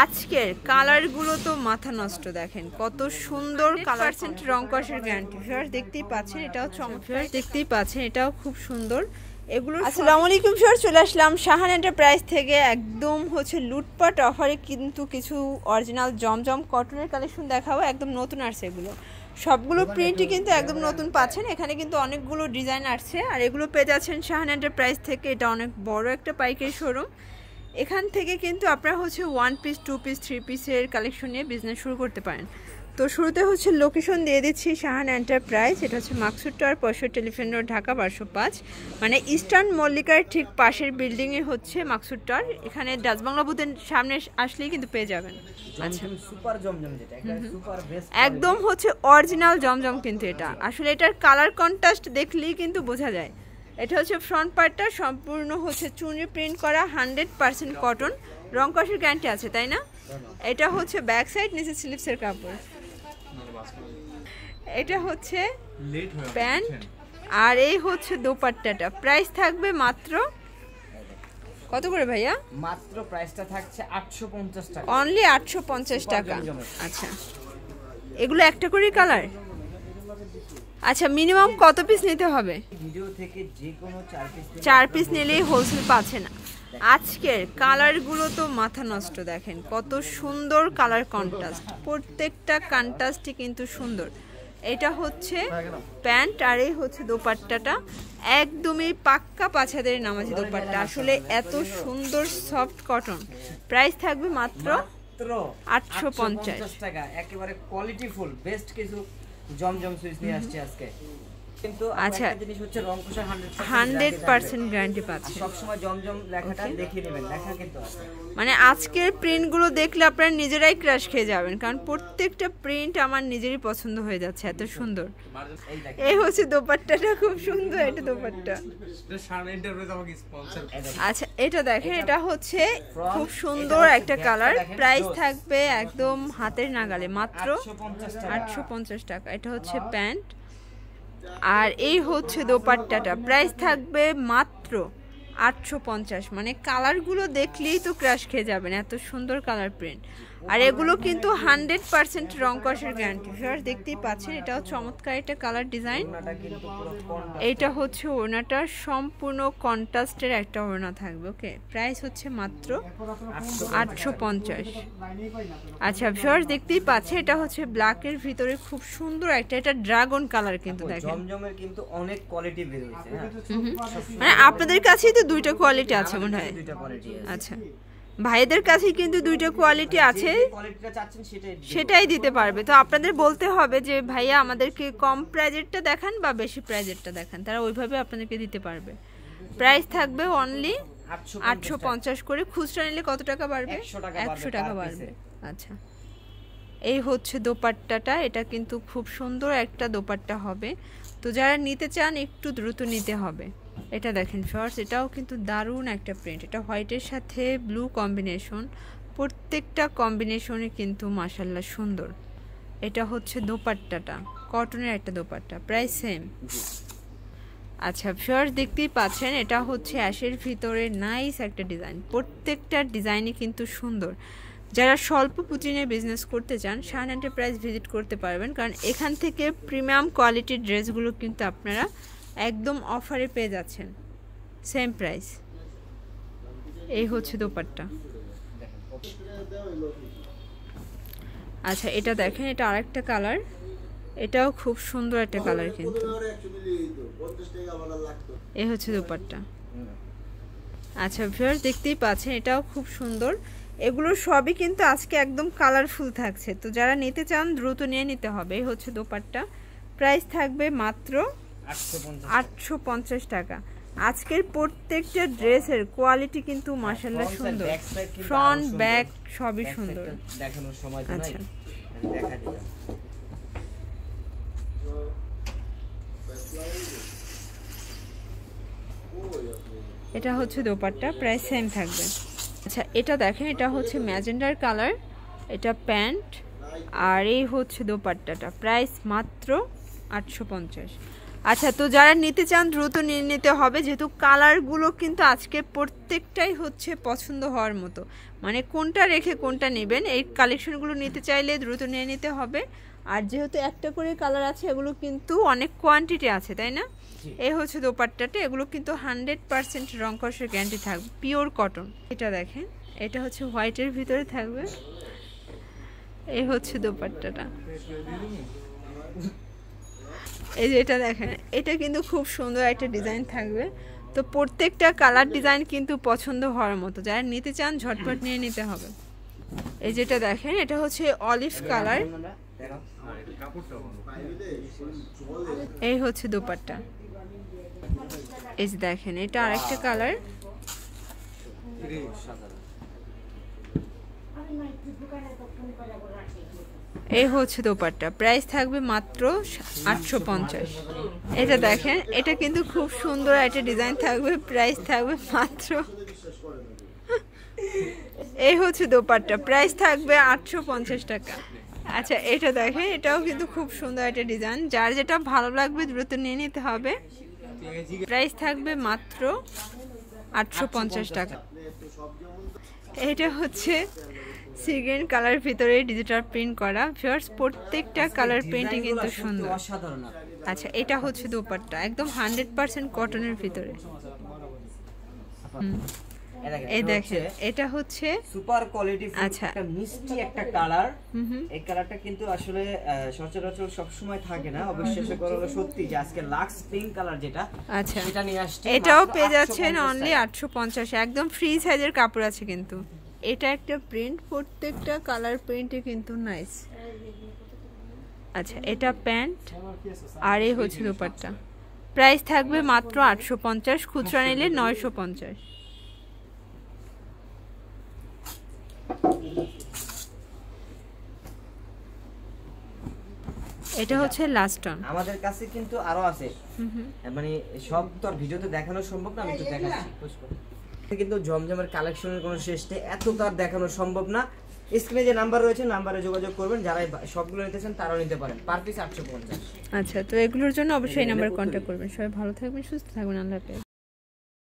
আজকের কালারগুলো তো মাথা নষ্ট, দেখেন কত সুন্দর কালার, রং কষের গ্যারান্টি। ভিউয়ার্স দেখতেই পাচ্ছেন, এটাও চমৎকার, দেখতেই পাচ্ছেন এটাও খুব সুন্দর। এগুলো আসসালামু আলাইকুম ভিউয়ার্স, চলে আসলাম শাহান এন্টারপ্রাইজ থেকে একদম লুটপাট অফারে কিন্তু কিছু অরিজিনাল জমজম কটনের কালেকশন দেখাবো। একদম নতুন আসছে, এগুলো সবগুলো প্রিন্টই কিন্তু একদম নতুন পাচ্ছেন। এখানে কিন্তু অনেকগুলো ডিজাইন আসছে আর এগুলো পেয়ে যাচ্ছেন শাহান এন্টারপ্রাইজ থেকে। এটা অনেক বড় একটা পাইকারি শোরুম। এখান থেকে কিন্তু আপনারা 1 পিস 2 পিস 3 পিসের কালেকশন নিয়ে বিজনেস শুরু করতে পারেন। তো শুরুতে লোকেশন দিয়ে দিচ্ছি শাহান এন্টারপ্রাইজ। এটা Maksud tower 65 telephone road, Dhaka 1205, মানে ইস্টার্ন মল্লিকার ঠিক পাশের বিল্ডিংয়ে মাকসুদ টাওয়ার। এখানে ডাচ বাংলা বুথের সামনে আসলেই কিন্তু পেয়ে যাবেন। আচ্ছা, সুপার জমজম, যেটা সুপার বেস্ট, একদম অরিজিনাল জমজম। কিন্তু এটা আসলে এটার কালার কন্ট্রাস্ট দেখলেই কিন্তু বোঝা যায়। এটা ফ্রন্ট পার্টটা সম্পূর্ণ চুনরি প্রিন্ট করা, 100% কটন, রং কষের গ্যারান্টি আছে, তাই না? এটা ব্যাক সাইড, নিচে স্লিভসের কাপড়। এটা প্যান্ট আর এই দোপাট্টাটা। প্রাইস থাকবে মাত্র কত করে ভাইয়া? মাত্র প্রাইসটা থাকছে 850 টাকা, অনলি 850 টাকা। আচ্ছা, এগুলো একটা করে কালার। আচ্ছা, মিনিমাম কত পিস নিতে হবে? ভিডিও থেকে যে কোনো 4 পিস নিলেই হোলসেল পাচ্ছে না। আজকের কালারগুলো তো মাথা নষ্ট, দেখেন কত সুন্দর কালার কন্ট্রাস্ট, প্রত্যেকটা কন্ট্রাস্টই কিন্তু সুন্দর। এটা প্যান্ট আর এই দোপাট্টাটা একদমই পাক্কা পাছাদের নামাজি দোপাট্টা। আসলে এত সুন্দর সফট কটন। প্রাইস থাকবে মাত্র 850 টাকা। একেবারে কোয়ালিটি ফুল বেস্ট কিছু জমজম সুইচ নিয়ে আসছে আজকে। কিন্তু আচ্ছা, একটা জিনিস রং কষা 100% গ্যারান্টি পাচ্ছেন। সব সময় জমজম লেখাটা দেখিয়ে নেবেন, লেখা কিন্তু আছে। মানে আজকের প্রিন্টগুলো দেখলে আপনারা নিজেরাই ক্রাশ খেয়ে যাবেন, কারণ প্রত্যেকটা প্রিন্ট আমার নিজেরই পছন্দ হয়ে যাচ্ছে, এত সুন্দর। এই দোপাট্টাটা খুব সুন্দর, এটা দোপাট্টা। আচ্ছা, এটা দেখেন, এটা খুব সুন্দর একটা কালার। প্রাইস থাকবে একদম হাতের নাগালে, মাত্র 850 টাকা। এটা প্যান্ট আর এই দোপাট্টাটা। প্রাইস থাকবে মাত্র 850। মানে কালারগুলো দেখলেই তো ক্রাশ খেয়ে যাবেন, এত সুন্দর কালার প্রিন্ট। আর এগুলো কিন্তু 100% রং কষের গ্যারান্টি। ভিউয়ার্স দেখতেই পাচ্ছেন, এটাও চমৎকার একটা কালার ডিজাইন। এইটা ওড়নাটা সম্পূর্ণ কন্ট্রাস্টের একটা ওড়না থাকবে। ওকে, প্রাইস মাত্র 850। আচ্ছা ভিউয়ার্স দেখতেই পাচ্ছেন, এটা ব্ল্যাকের ভিতরে খুব সুন্দর একটা, এটা ড্রাগন কালার। কিন্তু দেখেন জমজমের কিন্তু অনেক কোয়ালিটি বের হয়েছে। মানে আপনাদের কাছেই তো দুইটা কোয়ালিটি আছে মনে হয়। আচ্ছা, ভাইদের কাছে কিন্তু দুইটা কোয়ালিটি আছে, সেটাই দিতে পারবে। তো আপনাদের বলতে হবে যে ভাইয়া আমাদেরকে কম প্রাইজেরটা দেখান বা বেশি প্রাইজেরটা দেখান, তারা ওইভাবে আপনাদেরকে দিতে পারবে। প্রাইস থাকবে অনলি 850 করে। খুচরা নিলে কত টাকা বাড়বে? 100 টাকা বাড়বে। আচ্ছা, এই দোপাট্টাটা। এটা কিন্তু খুব সুন্দর একটা দোপাট্টা হবে। তো যারা নিতে চান একটু দ্রুত নিতে হবে। এটা দেখেন ফার্স্ট, এটাও কিন্তু দারুণ একটা প্রিন্ট। এটা হোয়াইটের সাথে ব্লু কম্বিনেশন, প্রত্যেকটা কম্বিনেশনে কিন্তু মাশাআল্লাহ সুন্দর। এটা দোপাট্টাটা, কটনের একটা দোপাট্টা, প্রাইস সেম। আচ্ছা ফার্স্ট দেখতেই পাচ্ছেন, এটা অ্যাশের ভিতরে নাইস একটা ডিজাইন। প্রত্যেকটা ডিজাইনই কিন্তু সুন্দর। যারা স্বল্প পুঁজি নিয়ে বিজনেস করতে চান, শাহান এন্টারপ্রাইজ ভিজিট করতে পারবেন, কারণ এখান থেকে প্রিমিয়াম কোয়ালিটির ড্রেসগুলো কিন্তু আপনারা একদম অফারে পেয়ে যাচ্ছেন, সেম প্রাইস। এই দোপাট্টা। আচ্ছা, এটা দেখেন, এটা আরেকটা কালার, এটাও খুব সুন্দর একটা কালার। কিন্তু এই দোপাট্টা। আচ্ছা ভিউয়ার্স দেখতেই পাচ্ছেন, এটাও খুব সুন্দর। এগুলো সবই কিন্তু আজকে একদম কালারফুল থাকছে। তো যারা নিতে চান দ্রুত নিয়ে নিতে হবে। এই দোপাট্টা। প্রাইস থাকবে মাত্র 850 টাকা। আজকের প্রত্যেকটা ড্রেসের কোয়ালিটি কিন্তু মাশাআল্লাহ সুন্দর, ফ্রন্ট ব্যাক সবই সুন্দর। দেখানোর সময় তো নাই, দেখা দিলাম। এটা দোপাট্টা, প্রাইস সেম থাকবে। আচ্ছা, এটা দেখেন, এটা ম্যাজেন্ডার কালার, এটা প্যান্ট আর এই দোপাট্টাটা। প্রাইস মাত্র 850। আচ্ছা, তো যারা নিতে চান দ্রুত নিয়ে নিতে হবে, যেহেতু কালারগুলো কিন্তু আজকে প্রত্যেকটাই হচ্ছে পছন্দ হওয়ার মতো, মানে কোনটা রেখে কোনটা নেবেন, এই কালেকশনগুলো নিতে চাইলে দ্রুত নিয়ে নিতে হবে। আর যেহেতু একটা করে কালার আছে, এগুলো কিন্তু অনেক কোয়ান্টিটি আছে, তাই না? এই হচ্ছে দোপাট্টাটা, এগুলো কিন্তু 100% রং কষের গ্যারান্টি থাকবে, পিওর কটন। এটা দেখেন, এটা হচ্ছে হোয়াইটের ভিতরে থাকবে, এই হচ্ছে দোপাট্টাটা। এই যে এটা দেখেন, এটা কিন্তু খুব সুন্দর একটা ডিজাইন থাকবে। তো প্রত্যেকটা কালার ডিজাইন কিন্তু পছন্দ হওয়ার মতো, যারা নিতে চান ঝটপট নিয়ে নিতে হবে। এই যেটা দেখেন, এটা হচ্ছে অলিভ কালার, এই হচ্ছে দোপাট্টা। এই যে দেখেন, এটা আরেকটা কালার, এই হচ্ছে দোপাট্টা। প্রাইস থাকবে মাত্র 850। এটা দেখেন, এটা কিন্তু খুব সুন্দর একটা ডিজাইন থাকবে, প্রাইস থাকবে মাত্র, এই হচ্ছে দোপাট্টা, প্রাইস থাকবে 850 টাকা। আচ্ছা, এটা দেখেন, এটাও কিন্তু খুব সুন্দর একটা ডিজাইন, যার যেটা ভালো লাগবে দ্রুত নিয়ে নিতে হবে। প্রাইস থাকবে মাত্র 850 টাকা। এটা হচ্ছে সিগ্রিন কালার ভিতরে ডিজিটাল প্রিন্ট করা। ভিউয়ার্স, প্রত্যেকটা কালার প্রিন্টই কিন্তু সুন্দর, অসাধারণ। আচ্ছা, এটা হচ্ছে দোপাট্টা, একদম 100% কটনের ভিতরে। এই দেখেন, এটা হচ্ছে সুপার কোয়ালিটি, আচ্ছা, একটা মিষ্টি একটা কালার। এই কালারটা কিন্তু আসলে সচরাচর সব সময় থাকে না, অবিশ্বাস্য করে হলো সত্যি যে আজকে লাক্স পিঙ্ক কালার যেটা, আচ্ছা, এটা নিয়ে আসছে। এটাও পেয়ে যাচ্ছেন অনলি 850, একদম ফ্রি সাইজের কাপড় আছে কিন্তু। এটা একটা প্রিন্ট, প্রত্যেকটা কালার প্রিন্টে কিন্তু নাইস। আচ্ছা, এটা প্যান্ট, আর এই হচ্ছে দোপাট্টা। প্রাইস থাকবে মাত্র 850, খুচরা নিলে 950। এটা হচ্ছে লাস্ট অন। আমাদের কাছে কিন্তু আরো আছে, মানে সব তো আর ভিডিওতে দেখানো সম্ভব না, আমি একটু দেখাচ্ছি। কিন্তু জমজমের কালেকশনের কোনো শেষ নেই, এত তো আর দেখানো সম্ভব না। স্ক্রিনে যে নাম্বার রয়েছে, নাম্বারে যোগাযোগ করবেন, যারা সবগুলো নিতে চান তারাও নিতে পারেন। Per piece 850। আচ্ছা, তো এগুলোর জন্য অবশ্যই এই নাম্বারে কন্ট্যাক্ট করবেন। সবাই ভালো থাকবেন, সুস্থ থাকবেন, আল্লাহ হাফেজ।